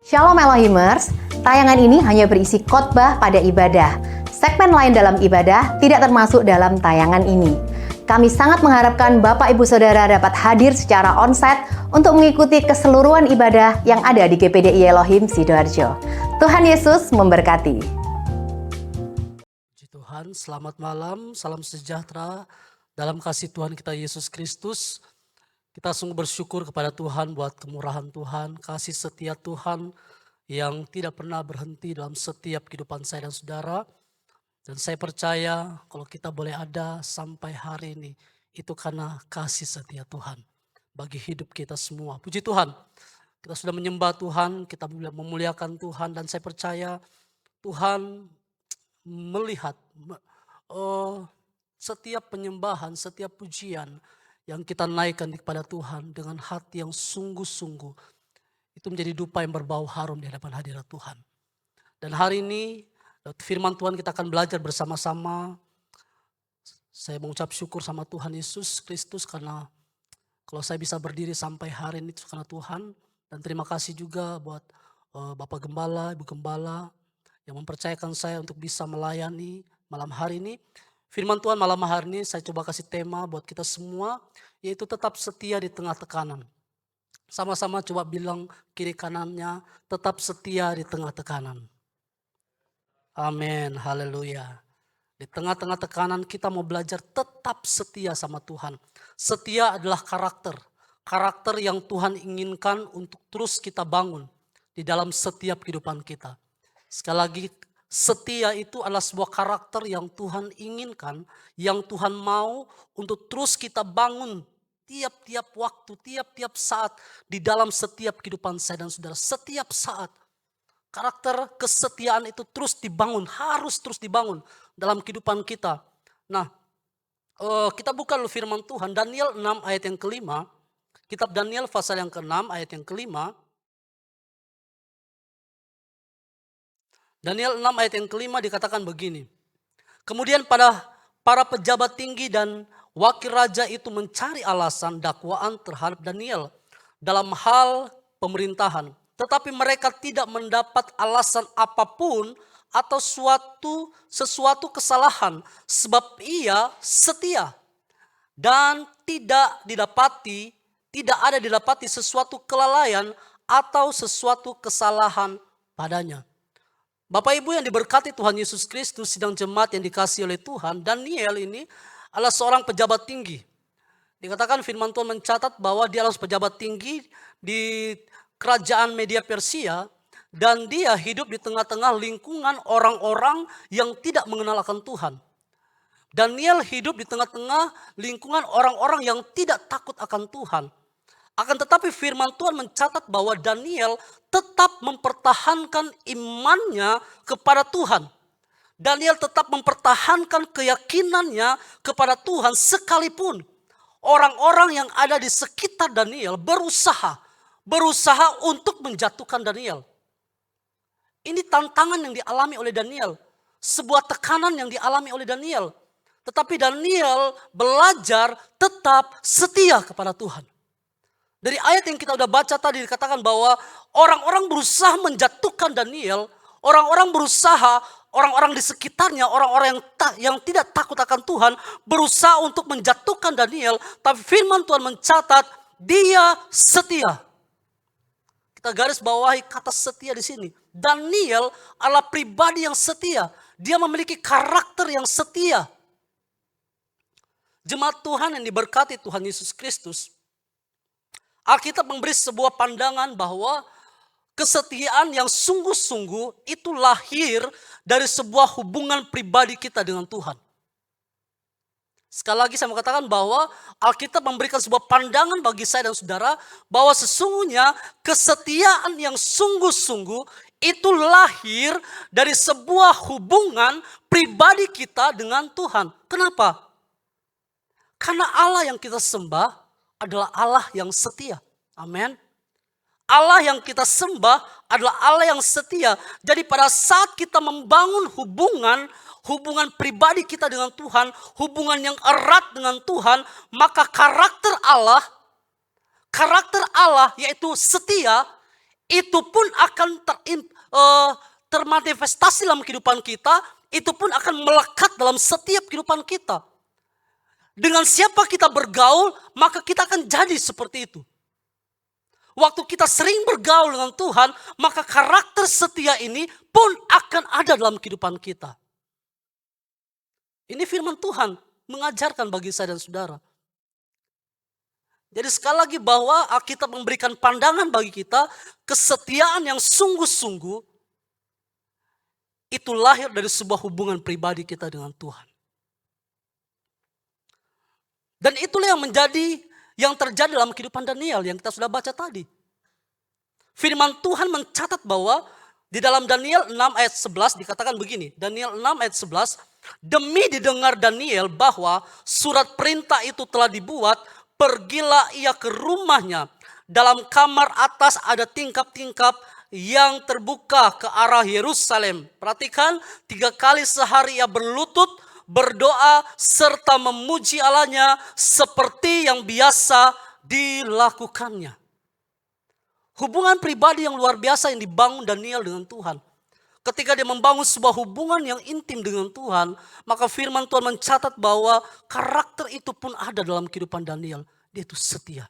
Shalom Elohimers, tayangan ini hanya berisi khotbah pada ibadah. Segmen lain dalam ibadah tidak termasuk dalam tayangan ini. Kami sangat mengharapkan Bapak Ibu Saudara dapat hadir secara onsite untuk mengikuti keseluruhan ibadah yang ada di GPDI Elohim Sidoarjo. Tuhan Yesus memberkati. Puji Tuhan, selamat malam, salam sejahtera dalam kasih Tuhan kita Yesus Kristus. Kita sungguh bersyukur kepada Tuhan buat kemurahan Tuhan, kasih setia Tuhan yang tidak pernah berhenti dalam setiap kehidupan saya dan saudara. Dan saya percaya kalau kita boleh ada sampai hari ini, itu karena kasih setia Tuhan bagi hidup kita semua. Puji Tuhan, kita sudah menyembah Tuhan, kita memuliakan Tuhan, dan saya percaya Tuhan melihat setiap penyembahan, setiap pujian yang kita naikkan kepada Tuhan dengan hati yang sungguh-sungguh, itu menjadi dupa yang berbau harum di hadapan hadirat Tuhan. Dan hari ini firman Tuhan kita akan belajar bersama-sama. Saya mengucap syukur sama Tuhan Yesus Kristus karena kalau saya bisa berdiri sampai hari ini itu karena Tuhan. Dan terima kasih juga buat Bapak Gembala, Ibu Gembala yang mempercayakan saya untuk bisa melayani malam hari ini. Firman Tuhan malam hari ini saya coba kasih tema buat kita semua, yaitu tetap setia di tengah tekanan. Sama-sama coba bilang kiri kanannya, tetap setia di tengah tekanan. Amin, haleluya. Di tengah-tengah tekanan kita mau belajar tetap setia sama Tuhan. Setia adalah karakter yang Tuhan inginkan untuk terus kita bangun di dalam setiap kehidupan kita. Sekali lagi, setia itu adalah sebuah karakter yang Tuhan inginkan, yang Tuhan mau untuk terus kita bangun tiap-tiap waktu, tiap-tiap saat di dalam setiap kehidupan saya dan saudara. Setiap saat karakter kesetiaan itu terus dibangun, harus terus dibangun dalam kehidupan kita. Nah, kita buka dulu firman Tuhan, Daniel 6 ayat yang kelima. Kitab Daniel pasal yang ke-6 ayat yang kelima. Daniel 6 ayat yang kelima dikatakan begini. Kemudian para pejabat tinggi dan wakil raja itu mencari alasan dakwaan terhadap Daniel dalam hal pemerintahan. Tetapi mereka tidak mendapat alasan apapun atau sesuatu kesalahan sebab ia setia. Dan tidak ada didapati sesuatu kelalaian atau sesuatu kesalahan padanya. Bapak Ibu yang diberkati Tuhan Yesus Kristus, sidang jemaat yang dikasihi oleh Tuhan, Daniel ini adalah seorang pejabat tinggi. Dikatakan firman Tuhan mencatat bahwa dia adalah pejabat tinggi di kerajaan Media Persia, dan dia hidup di tengah-tengah lingkungan orang-orang yang tidak mengenal akan Tuhan. Daniel hidup di tengah-tengah lingkungan orang-orang yang tidak takut akan Tuhan. Akan tetapi firman Tuhan mencatat bahwa Daniel tetap mempertahankan imannya kepada Tuhan. Daniel tetap mempertahankan keyakinannya kepada Tuhan sekalipun orang-orang yang ada di sekitar Daniel berusaha untuk menjatuhkan Daniel. Ini tantangan yang dialami oleh Daniel. Sebuah tekanan yang dialami oleh Daniel. Tetapi Daniel belajar tetap setia kepada Tuhan. Dari ayat yang kita udah baca tadi dikatakan bahwa orang-orang berusaha menjatuhkan Daniel, orang-orang di sekitarnya, orang-orang yang tidak takut akan Tuhan berusaha untuk menjatuhkan Daniel, tapi firman Tuhan mencatat dia setia. Kita garis bawahi kata setia di sini. Daniel adalah pribadi yang setia. Dia memiliki karakter yang setia. Jemaat Tuhan yang diberkati Tuhan Yesus Kristus, Alkitab memberi sebuah pandangan bahwa kesetiaan yang sungguh-sungguh itu lahir dari sebuah hubungan pribadi kita dengan Tuhan. Sekali lagi saya mau katakan bahwa Alkitab memberikan sebuah pandangan bagi saya dan saudara bahwa sesungguhnya kesetiaan yang sungguh-sungguh itu lahir dari sebuah hubungan pribadi kita dengan Tuhan. Kenapa? Karena Allah yang kita sembah adalah Allah yang setia. Amin. Allah yang kita sembah adalah Allah yang setia. Jadi pada saat kita membangun hubungan pribadi kita dengan Tuhan, hubungan yang erat dengan Tuhan, maka karakter Allah yaitu setia, itu pun akan termanifestasi dalam kehidupan kita, itu pun akan melekat dalam setiap kehidupan kita. Dengan siapa kita bergaul, maka kita akan jadi seperti itu. Waktu kita sering bergaul dengan Tuhan, maka karakter setia ini pun akan ada dalam kehidupan kita. Ini firman Tuhan mengajarkan bagi saya dan saudara. Jadi sekali lagi bahwa Alkitab memberikan pandangan bagi kita, kesetiaan yang sungguh-sungguh itu lahir dari sebuah hubungan pribadi kita dengan Tuhan. Dan itulah yang terjadi dalam kehidupan Daniel yang kita sudah baca tadi. Firman Tuhan mencatat bahwa di dalam Daniel 6 ayat 11 dikatakan begini. Daniel 6 ayat 11, demi didengar Daniel bahwa surat perintah itu telah dibuat, pergilah ia ke rumahnya. Dalam kamar atas ada tingkap-tingkap yang terbuka ke arah Yerusalem. Perhatikan, 3 kali sehari ia berlutut, berdoa, serta memuji Allahnya seperti yang biasa dilakukannya. Hubungan pribadi yang luar biasa yang dibangun Daniel dengan Tuhan. Ketika dia membangun sebuah hubungan yang intim dengan Tuhan, maka firman Tuhan mencatat bahwa karakter itu pun ada dalam kehidupan Daniel. Dia itu setia.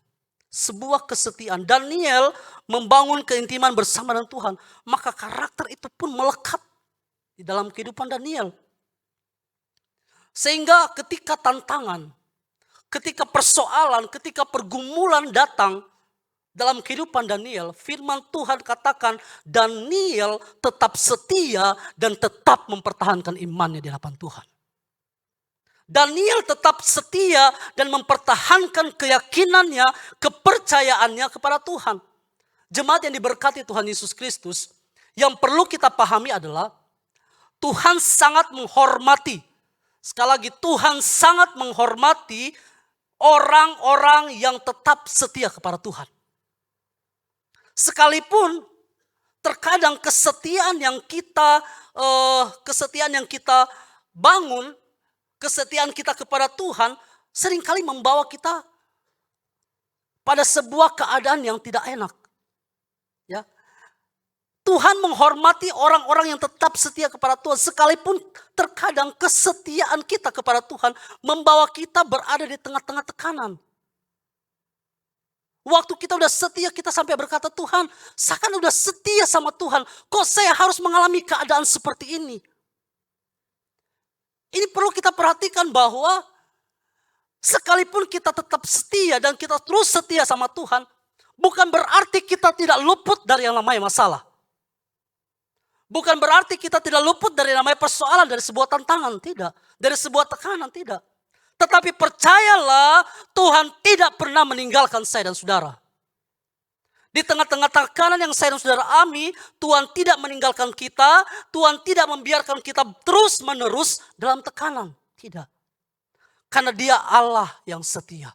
Sebuah kesetiaan. Daniel membangun keintiman bersama dengan Tuhan, maka karakter itu pun melekat di dalam kehidupan Daniel. Sehingga ketika tantangan, ketika persoalan, ketika pergumulan datang dalam kehidupan Daniel, firman Tuhan katakan Daniel tetap setia dan tetap mempertahankan imannya di hadapan Tuhan. Daniel tetap setia dan mempertahankan keyakinannya, kepercayaannya kepada Tuhan. Jemaat yang diberkati Tuhan Yesus Kristus, yang perlu kita pahami adalah Tuhan sangat menghormati. Sekali lagi, Tuhan sangat menghormati orang-orang yang tetap setia kepada Tuhan. Sekalipun terkadang kesetiaan yang kita bangun, kesetiaan kita kepada Tuhan seringkali membawa kita pada sebuah keadaan yang tidak enak. Ya. Tuhan menghormati orang-orang yang tetap setia kepada Tuhan. Sekalipun terkadang kesetiaan kita kepada Tuhan membawa kita berada di tengah-tengah tekanan. Waktu kita udah setia, kita sampai berkata, Tuhan, saya kan udah setia sama Tuhan. Kok saya harus mengalami keadaan seperti ini? Ini perlu kita perhatikan bahwa sekalipun kita tetap setia dan kita terus setia sama Tuhan, bukan berarti kita tidak luput dari yang namanya masalah. Bukan berarti kita tidak luput dari namanya persoalan, dari sebuah tantangan, tidak. Dari sebuah tekanan, tidak. Tetapi percayalah, Tuhan tidak pernah meninggalkan saya dan saudara. Di tengah-tengah tekanan yang saya dan saudara alami, Tuhan tidak meninggalkan kita, Tuhan tidak membiarkan kita terus menerus dalam tekanan. Tidak. Karena Dia Allah yang setia.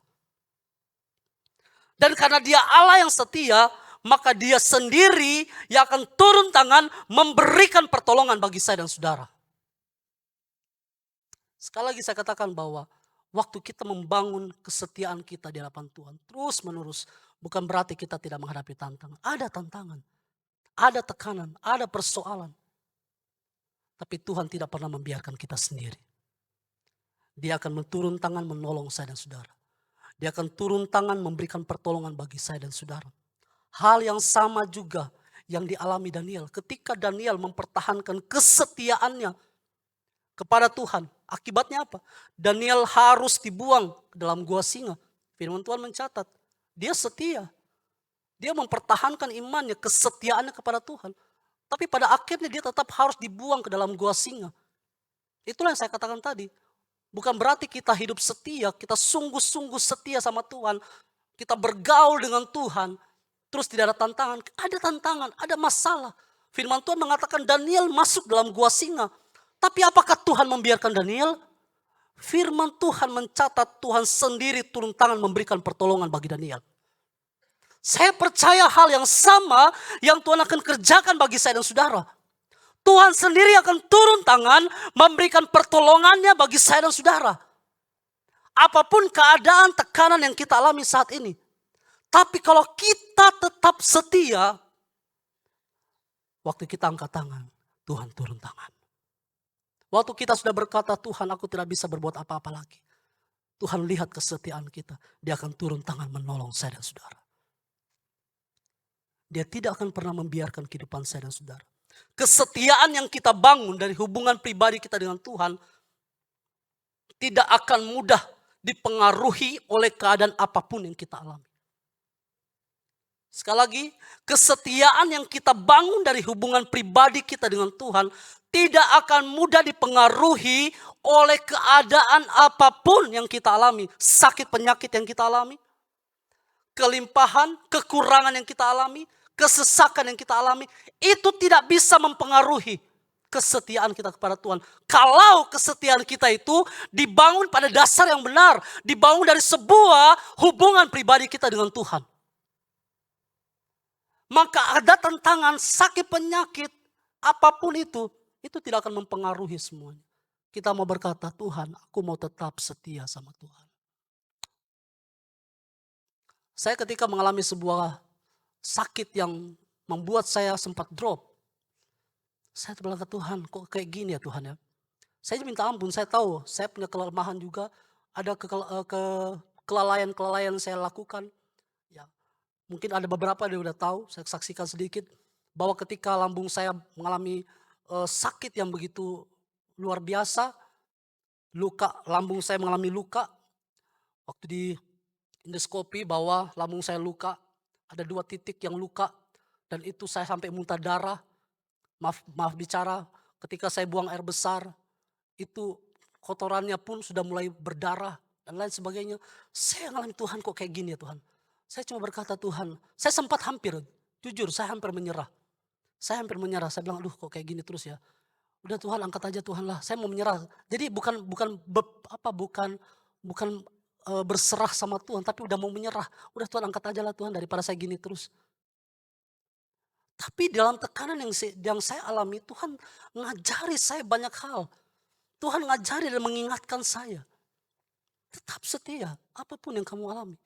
Dan karena Dia Allah yang setia, maka Dia sendiri yang akan turun tangan memberikan pertolongan bagi saya dan saudara. Sekali lagi saya katakan bahwa waktu kita membangun kesetiaan kita di hadapan Tuhan terus menerus, bukan berarti kita tidak menghadapi tantangan. Ada tantangan, ada tekanan, ada persoalan. Tapi Tuhan tidak pernah membiarkan kita sendiri. Dia akan turun tangan menolong saya dan saudara. Dia akan turun tangan memberikan pertolongan bagi saya dan saudara. Hal yang sama juga yang dialami Daniel. Ketika Daniel mempertahankan kesetiaannya kepada Tuhan. Akibatnya apa? Daniel harus dibuang ke dalam gua singa. Firman Tuhan mencatat. Dia setia. Dia mempertahankan imannya, kesetiaannya kepada Tuhan. Tapi pada akhirnya dia tetap harus dibuang ke dalam gua singa. Itulah yang saya katakan tadi. Bukan berarti kita hidup setia, kita sungguh-sungguh setia sama Tuhan. Kita bergaul dengan Tuhan. Terus tidak ada tantangan, ada masalah. Firman Tuhan mengatakan Daniel masuk dalam gua singa. Tapi apakah Tuhan membiarkan Daniel? Firman Tuhan mencatat Tuhan sendiri turun tangan memberikan pertolongan bagi Daniel. Saya percaya hal yang sama yang Tuhan akan kerjakan bagi saya dan saudara. Tuhan sendiri akan turun tangan memberikan pertolongannya bagi saya dan saudara. Apapun keadaan tekanan yang kita alami saat ini. Tapi kalau kita tetap setia, Waktu kita angkat tangan, Tuhan turun tangan. Waktu kita sudah berkata, Tuhan aku tidak bisa berbuat apa-apa lagi. Tuhan lihat kesetiaan kita. Dia akan turun tangan menolong saya dan saudara. Dia tidak akan pernah membiarkan kehidupan saya dan saudara. Kesetiaan yang kita bangun dari hubungan pribadi kita dengan Tuhan tidak akan mudah dipengaruhi oleh keadaan apapun yang kita alami. Sekali lagi, kesetiaan yang kita bangun dari hubungan pribadi kita dengan Tuhan tidak akan mudah dipengaruhi oleh keadaan apapun yang kita alami. Sakit penyakit yang kita alami, kelimpahan, kekurangan yang kita alami, kesesakan yang kita alami, itu tidak bisa mempengaruhi kesetiaan kita kepada Tuhan. Kalau kesetiaan kita itu dibangun pada dasar yang benar, dibangun dari sebuah hubungan pribadi kita dengan Tuhan. Maka ada tantangan, sakit penyakit, apapun itu tidak akan mempengaruhi semuanya. Kita mau berkata, Tuhan, aku mau tetap setia sama Tuhan. Saya ketika mengalami sebuah sakit yang membuat saya sempat drop. Saya bilang ke Tuhan, kok kayak gini ya Tuhan ya. Saya minta ampun, saya tahu saya punya kelemahan juga. Ada kelalaian-kelalaian saya lakukan. Ya, mungkin ada beberapa yang udah tahu, saya saksikan sedikit. Bahwa ketika lambung saya mengalami sakit yang begitu luar biasa. Lambung saya mengalami luka. Waktu di endoskopi bahwa lambung saya luka. Ada 2 titik yang luka. Dan itu saya sampai muntah darah. Maaf bicara, ketika saya buang air besar, itu kotorannya pun sudah mulai berdarah dan lain sebagainya. Saya ngalami, Tuhan kok kayak gini ya Tuhan. Saya cuma berkata, Tuhan, saya sempat jujur saya hampir menyerah. Saya bilang, aduh kok kayak gini terus ya. Udah Tuhan, angkat aja Tuhan lah, saya mau menyerah. Jadi bukan berserah sama Tuhan, tapi udah mau menyerah. Udah Tuhan, angkat aja lah Tuhan, daripada saya gini terus. Tapi dalam tekanan yang saya alami, Tuhan ngajari saya banyak hal. Tuhan ngajari dan mengingatkan saya. Tetap setia, apapun yang kamu alami.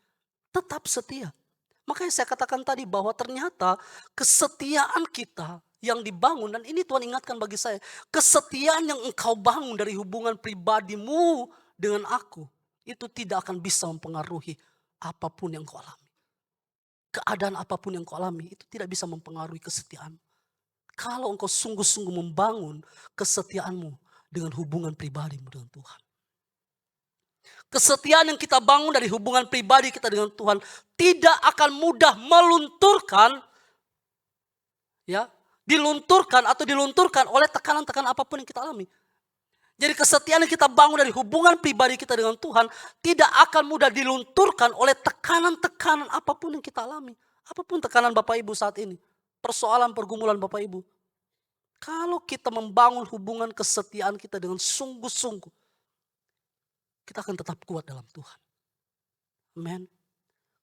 Tetap setia. Makanya saya katakan tadi bahwa ternyata kesetiaan kita yang dibangun, dan ini Tuhan ingatkan bagi saya. Kesetiaan yang engkau bangun dari hubungan pribadimu dengan aku, itu tidak akan bisa mempengaruhi apapun yang kau alami. Keadaan apapun yang kau alami itu tidak bisa mempengaruhi kesetiaan. Kalau engkau sungguh-sungguh membangun kesetiaanmu dengan hubungan pribadimu dengan Tuhan. Kesetiaan yang kita bangun dari hubungan pribadi kita dengan Tuhan tidak akan mudah dilunturkan oleh tekanan-tekanan apapun yang kita alami. Jadi kesetiaan yang kita bangun dari hubungan pribadi kita dengan Tuhan tidak akan mudah dilunturkan oleh tekanan-tekanan apapun yang kita alami. Apapun tekanan Bapak Ibu saat ini. Persoalan pergumulan Bapak Ibu. Kalau kita membangun hubungan kesetiaan kita dengan sungguh-sungguh, kita akan tetap kuat dalam Tuhan. Amen.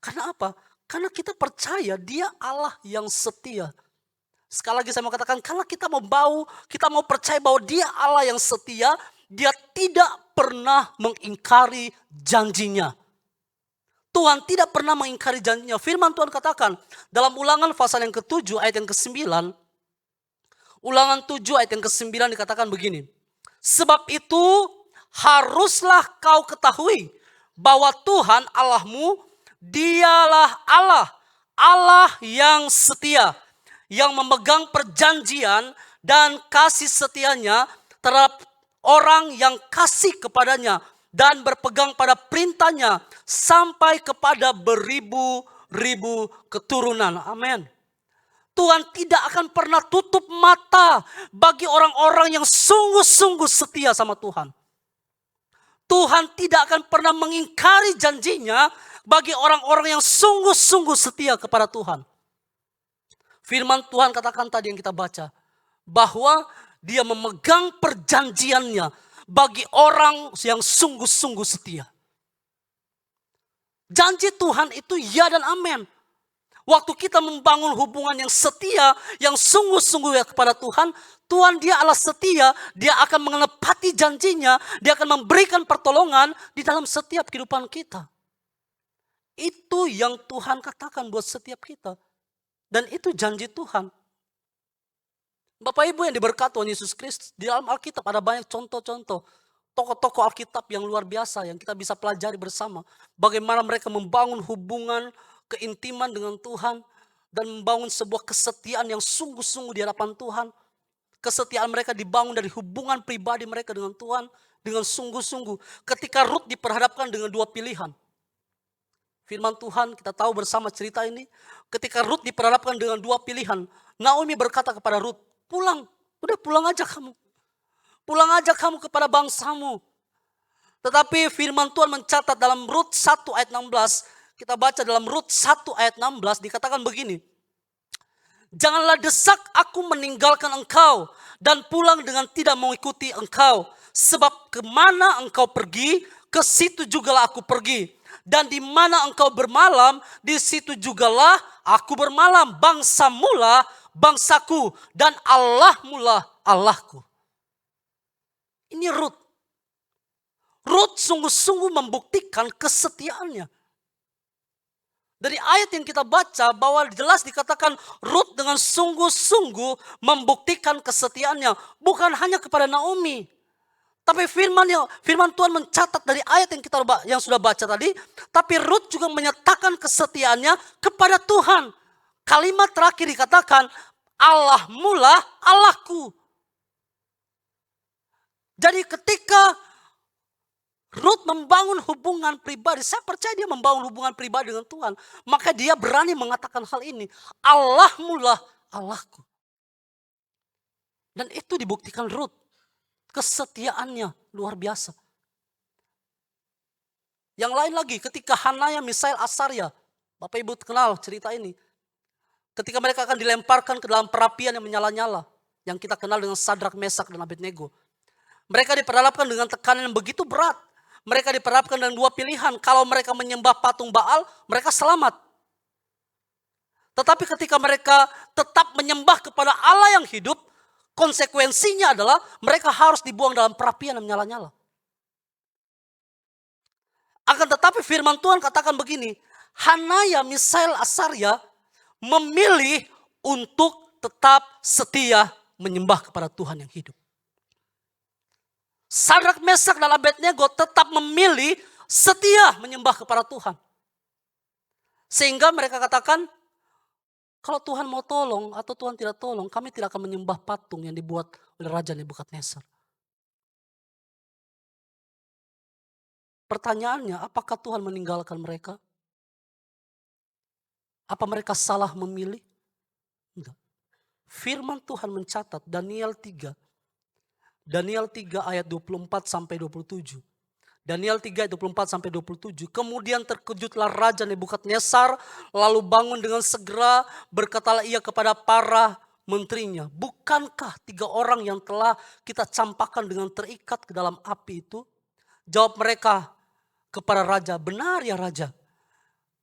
Karena apa? Karena kita percaya Dia Allah yang setia. Sekali lagi saya mau katakan, kalau kita mau percaya bahwa Dia Allah yang setia, Dia tidak pernah mengingkari janjinya. Tuhan tidak pernah mengingkari janjinya. Firman Tuhan katakan dalam Ulangan pasal yang ke-7 ayat yang ke-9. Ulangan 7 ayat yang ke-9 dikatakan begini. Sebab itu haruslah kau ketahui bahwa Tuhan Allahmu, Dialah Allah, Allah yang setia, yang memegang perjanjian dan kasih setianya terhadap orang yang kasih kepadanya dan berpegang pada perintahnya sampai kepada beribu-ribu keturunan. Amin. Tuhan tidak akan pernah tutup mata bagi orang-orang yang sungguh-sungguh setia sama Tuhan. Tuhan tidak akan pernah mengingkari janjinya bagi orang-orang yang sungguh-sungguh setia kepada Tuhan. Firman Tuhan katakan tadi yang kita baca, bahwa Dia memegang perjanjiannya bagi orang yang sungguh-sungguh setia. Janji Tuhan itu ya dan amin. Waktu kita membangun hubungan yang setia, yang sungguh-sungguh kepada Tuhan, Tuhan Dia Allah setia, Dia akan menepati janjinya, Dia akan memberikan pertolongan di dalam setiap kehidupan kita. Itu yang Tuhan katakan buat setiap kita. Dan itu janji Tuhan. Bapak Ibu yang diberkati Tuhan Yesus Kristus, di dalam Alkitab ada banyak contoh-contoh tokoh-tokoh Alkitab yang luar biasa yang kita bisa pelajari bersama. Bagaimana mereka membangun hubungan keintiman dengan Tuhan dan membangun sebuah kesetiaan yang sungguh-sungguh di hadapan Tuhan. Kesetiaan mereka dibangun dari hubungan pribadi mereka dengan Tuhan dengan sungguh-sungguh. Ketika Rut diperhadapkan dengan dua pilihan. Firman Tuhan kita tahu bersama cerita ini. Ketika Rut diperhadapkan dengan dua pilihan. Naomi berkata kepada Rut, pulang, udah pulang aja kamu. Pulang aja kamu kepada bangsamu. Tetapi firman Tuhan mencatat dalam Rut 1 ayat 16. Kita baca dalam Rut 1 ayat 16 dikatakan begini. Janganlah desak aku meninggalkan engkau dan pulang dengan tidak mengikuti engkau. Sebab kemana engkau pergi, ke situ jugalah aku pergi. Dan di mana engkau bermalam, di situ jugalah aku bermalam. Bangsamulah bangsaku dan Allahmulah Allahku. Ini Rut. Rut sungguh-sungguh membuktikan kesetiaannya. Dari ayat yang kita baca bahwa jelas dikatakan Rut dengan sungguh-sungguh membuktikan kesetiaannya. Bukan hanya kepada Naomi. Tapi firman Tuhan mencatat dari ayat yang sudah baca tadi. Tapi Rut juga menyatakan kesetiaannya kepada Tuhan. Kalimat terakhir dikatakan Allahmulah Allahku. Jadi ketika Rut membangun hubungan pribadi. Saya percaya dia membangun hubungan pribadi dengan Tuhan. Maka dia berani mengatakan hal ini. Allahmulah Allahku. Dan itu dibuktikan Rut. Kesetiaannya luar biasa. Yang lain lagi ketika Hanaya, Misael, Asaria. Bapak Ibu kenal cerita ini. Ketika mereka akan dilemparkan ke dalam perapian yang menyala-nyala. Yang kita kenal dengan Sadrak, Mesak, dan Abednego. Mereka diperhadapkan dengan tekanan yang begitu berat. Mereka diperhadapkan dengan dua pilihan. Kalau mereka menyembah patung Baal, mereka selamat. Tetapi ketika mereka tetap menyembah kepada Allah yang hidup, konsekuensinya adalah mereka harus dibuang dalam perapian yang menyala-nyala. Akan tetapi firman Tuhan katakan begini, Hanaya, Misael, Asaria memilih untuk tetap setia menyembah kepada Tuhan yang hidup. Sadrak, Mesak, dan Abednego tetap memilih setia menyembah kepada Tuhan. Sehingga mereka katakan, kalau Tuhan mau tolong atau Tuhan tidak tolong, kami tidak akan menyembah patung yang dibuat oleh Raja Nebukadnezar. Pertanyaannya, apakah Tuhan meninggalkan mereka? Apa mereka salah memilih? Enggak. Firman Tuhan mencatat Daniel 3 ayat 24 sampai 27. Daniel 3 ayat 24 sampai 27. Kemudian terkejutlah Raja Nebukadnezar lalu bangun dengan segera, berkatalah ia kepada para menterinya, bukankah 3 orang yang telah kita campakkan dengan terikat ke dalam api itu? Jawab mereka kepada raja, benar ya raja.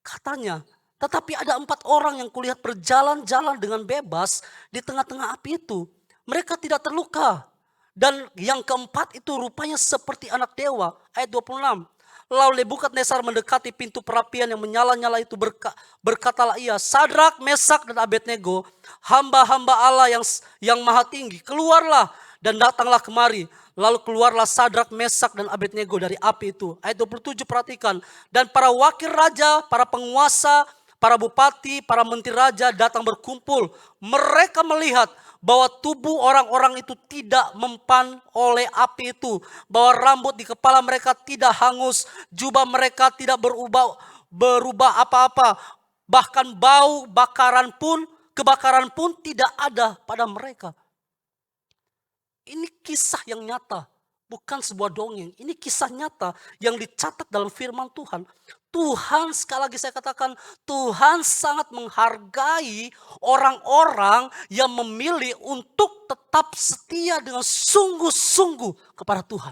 Katanya, tetapi ada 4 orang yang kulihat berjalan-jalan dengan bebas di tengah-tengah api itu. Mereka tidak terluka. Dan yang keempat itu rupanya seperti anak dewa. Ayat 26. Lalu Nebukadnezar mendekati pintu perapian yang menyala-nyala itu, berkatalah ia, Sadrak, Mesak, dan Abednego, hamba-hamba Allah yang maha tinggi, keluarlah dan datanglah kemari. Lalu keluarlah Sadrak, Mesak, dan Abednego dari api itu. Ayat 27 perhatikan. Dan para wakil raja, para penguasa, para bupati, para menteri raja datang berkumpul. Mereka melihat bahwa tubuh orang-orang itu tidak mempan oleh api itu. Bahwa rambut di kepala mereka tidak hangus. Jubah mereka tidak berubah apa-apa. Bahkan bau kebakaran pun tidak ada pada mereka. Ini kisah yang nyata. Bukan sebuah dongeng. Ini kisah nyata yang dicatat dalam firman Tuhan. Tuhan, sekali lagi saya katakan, Tuhan sangat menghargai orang-orang yang memilih untuk tetap setia dengan sungguh-sungguh kepada Tuhan.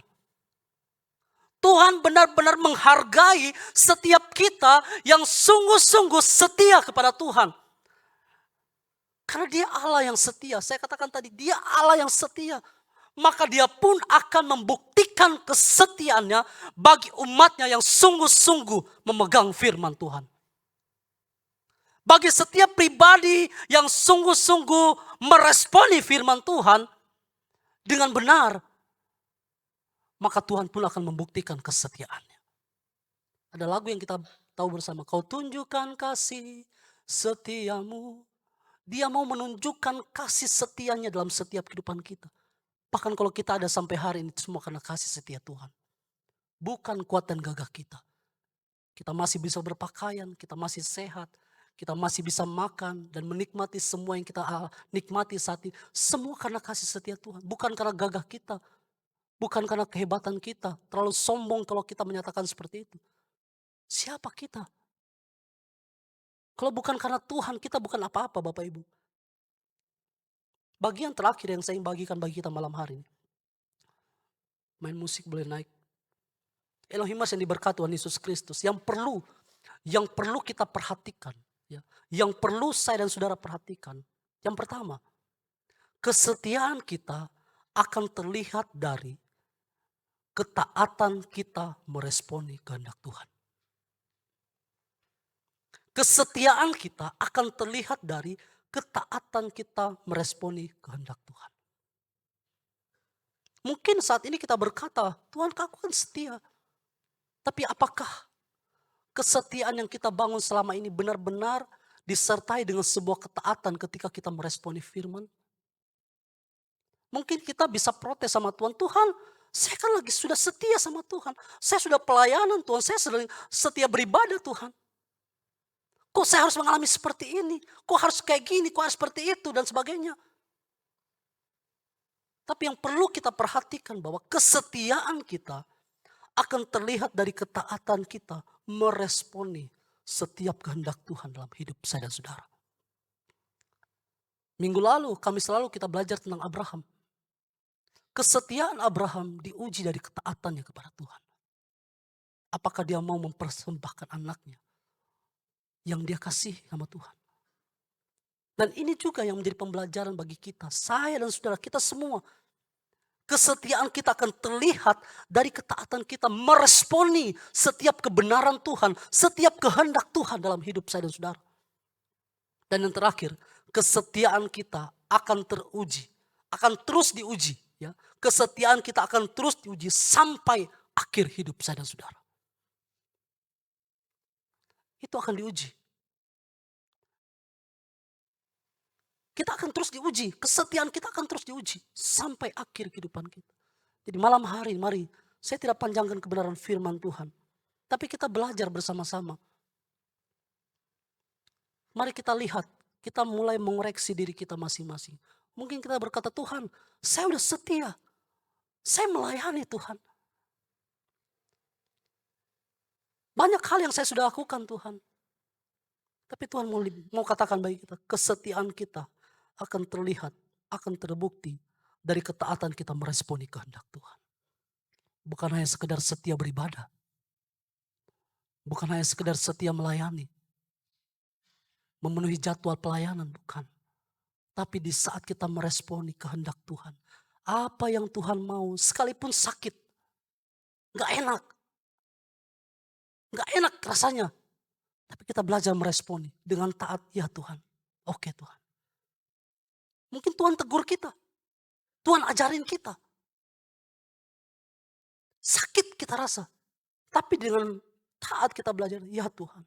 Tuhan benar-benar menghargai setiap kita yang sungguh-sungguh setia kepada Tuhan. Karena dia Allah yang setia. Saya katakan tadi, dia Allah yang setia. Maka dia pun akan membuktikan kesetiaannya bagi umatnya yang sungguh-sungguh memegang firman Tuhan. bagi setiap pribadi yang sungguh-sungguh meresponi firman Tuhan dengan benar, maka Tuhan pun akan membuktikan kesetiaannya. Ada lagu yang kita tahu bersama, kau tunjukkan kasih setiamu. Dia mau menunjukkan kasih setianya dalam setiap kehidupan kita. Bahkan kalau kita ada sampai hari ini, itu semua karena kasih setia Tuhan. Bukan kuat dan gagah kita. Kita masih bisa berpakaian, kita masih sehat, kita masih bisa makan dan menikmati semua yang kita nikmati saat ini. Semua karena kasih setia Tuhan. Bukan karena gagah kita. Bukan karena kehebatan kita. Terlalu sombong kalau kita menyatakan seperti itu. Siapa kita? Kalau bukan karena Tuhan, kita bukan apa-apa Bapak Ibu. Bagian terakhir yang saya ingin bagikan bagi kita malam hari ini. Main musik boleh naik. Elohimas yang diberkati Tuhan Yesus Kristus. Yang perlu kita perhatikan. Ya, yang perlu saya dan saudara perhatikan. Yang pertama, kesetiaan kita akan terlihat dari ketaatan kita meresponi kehendak Tuhan. Kesetiaan kita akan terlihat dari ketaatan kita meresponi kehendak Tuhan. Mungkin saat ini kita berkata, Tuhan aku kan setia. Tapi apakah kesetiaan yang kita bangun selama ini benar-benar disertai dengan sebuah ketaatan ketika kita meresponi firman? Mungkin kita bisa protes sama Tuhan, Tuhan saya kan lagi sudah setia sama Tuhan. Saya sudah pelayanan Tuhan, saya sedang setia beribadah Tuhan. Kok saya harus mengalami seperti ini? Kok harus kayak gini? Kok harus seperti itu? Dan sebagainya. Tapi yang perlu kita perhatikan bahwa kesetiaan kita akan terlihat dari ketaatan kita meresponi setiap kehendak Tuhan dalam hidup saya dan saudara. Minggu lalu, Kamis lalu kita belajar tentang Abraham. Kesetiaan Abraham diuji dari ketaatannya kepada Tuhan. Apakah dia mau mempersembahkan anaknya yang dia kasih sama Tuhan. Dan ini juga yang menjadi pembelajaran bagi kita. Saya dan saudara kita semua. Kesetiaan kita akan terlihat dari ketaatan kita meresponi setiap kebenaran Tuhan. Setiap kehendak Tuhan dalam hidup saya dan saudara. Dan yang terakhir, kesetiaan kita akan teruji. Akan terus diuji. Ya. Kesetiaan kita akan terus diuji sampai akhir hidup saya dan saudara. Itu akan diuji. Kita akan terus diuji, kesetiaan kita akan terus diuji sampai akhir kehidupan kita. Jadi malam hari, mari saya tidak panjangkan kebenaran firman Tuhan. Tapi kita belajar bersama-sama. Mari kita lihat, kita mulai mengoreksi diri kita masing-masing. Mungkin kita berkata, Tuhan saya udah setia, saya melayani Tuhan. Banyak hal yang saya sudah lakukan Tuhan. Tapi Tuhan mau katakan bagi kita, kesetiaan kita akan terlihat, akan terbukti dari ketaatan kita meresponi kehendak Tuhan. Bukan hanya sekedar setia beribadah. Bukan hanya sekedar setia melayani. Memenuhi jadwal pelayanan, bukan. Tapi di saat kita meresponi kehendak Tuhan. Apa yang Tuhan mau, sekalipun sakit. Gak enak. Gak enak rasanya. Tapi kita belajar meresponi dengan taat, ya Tuhan. Oke Tuhan. Mungkin Tuhan tegur kita. Tuhan ajarin kita. Sakit kita rasa. Tapi dengan taat kita belajar, ya Tuhan.